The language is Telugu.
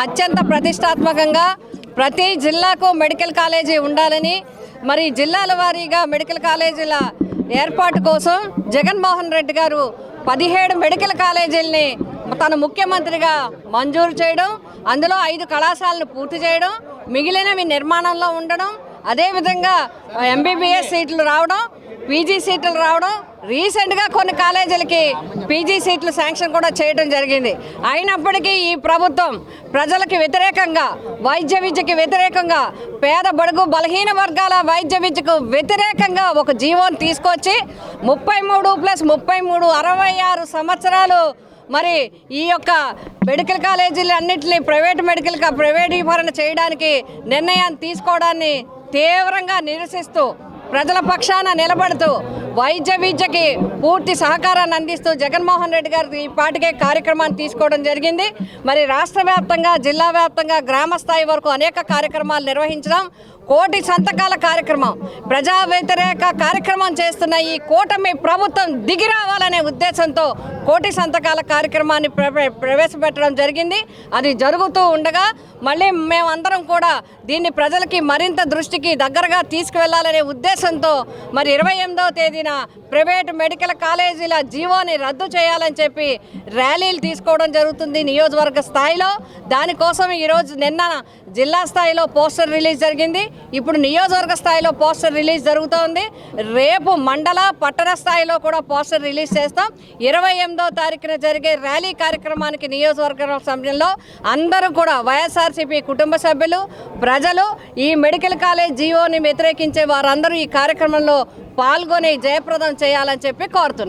అత్యంత ప్రతిష్టాత్మకంగా ప్రతి జిల్లాకు మెడికల్ కాలేజీ ఉండాలని, మరి జిల్లాల వారీగా మెడికల్ కాలేజీల ఏర్పాటు కోసం జగన్మోహన్ రెడ్డి గారు 17 మెడికల్ కాలేజీలని తన ముఖ్యమంత్రిగా మంజూరు చేయడం, అందులో 5 కళాశాలను పూర్తి చేయడం, మిగిలినవి నిర్మాణంలో ఉండడం, అదేవిధంగా ఎంబీబీఎస్ సీట్లు రావడం, పీజీ సీట్లు రావడం, రీసెంట్గా కొన్ని కాలేజీలకి పీజీ సీట్లు శాంక్షన్ కూడా చేయడం జరిగింది. అయినప్పటికీ ఈ ప్రభుత్వం ప్రజలకు వ్యతిరేకంగా, వైద్య విద్యకి వ్యతిరేకంగా, పేద బడుగు బలహీన వర్గాల వైద్య విద్యకు వ్యతిరేకంగా ఒక జీవోని తీసుకొచ్చి 33+33 66 సంవత్సరాలు మరి ఈ యొక్క మెడికల్ కాలేజీలు అన్నింటినీ ప్రైవేటీకరణ చేయడానికి నిర్ణయాన్ని తీసుకోవడాన్ని తీవ్రంగా నిరసిస్తూ, ప్రజల పక్షాన నిలబడుతూ, వైద్య విద్యకి పూర్తి సహకారాన్ని అందిస్తూ జగన్మోహన్ రెడ్డి గారు ఈ పాటికే కార్యక్రమాన్ని తీసుకోవడం జరిగింది. మరి రాష్ట్ర వ్యాప్తంగా, జిల్లా వ్యాప్తంగా, గ్రామ స్థాయి వరకు అనేక కార్యక్రమాలు నిర్వహించడం, 1,000,000 సంతకాల కార్యక్రమం, ప్రజా వ్యతిరేక కార్యక్రమం చేస్తున్న ఈ కూటమి ప్రభుత్వం దిగి రావాలనే ఉద్దేశంతో 1,000,000 సంతకాల కార్యక్రమాన్ని ప్రవేశపెట్టడం జరిగింది. అది జరుగుతూ ఉండగా మళ్ళీ మేమందరం కూడా దీన్ని ప్రజలకి మరింత దృష్టికి దగ్గరగా తీసుకువెళ్లాలనే ఉద్దేశంతో మరి 28వ తేదీన ప్రైవేటు మెడికల్ కాలేజీల జీవోని రద్దు చేయాలని చెప్పి ర్యాలీలు తీసుకోవడం జరుగుతుంది నియోజకవర్గ స్థాయిలో. దానికోసం ఈరోజు నిన్న జిల్లా స్థాయిలో పోస్టర్ రిలీజ్ జరిగింది, ఇప్పుడు నియోజకవర్గ స్థాయిలో పోస్టర్ రిలీజ్ జరుగుతోంది. రేపు మండల పట్టణ స్థాయిలో కూడా పోస్టర్ రిలీజ్ చేస్తాం. 28వ తారీఖున జరిగే ర్యాలీ కార్యక్రమానికి నియోజకవర్గ సమయంలో అందరూ కూడా వైఎస్ఆర్సీపీ కుటుంబ సభ్యులు, ప్రజలు, ఈ మెడికల్ కాలేజ్ జీవోని వ్యతిరేకించే వారందరూ ఈ కార్యక్రమంలో పాల్గొని జయప్రదం చేయాలని చెప్పి కోరుతున్నారు.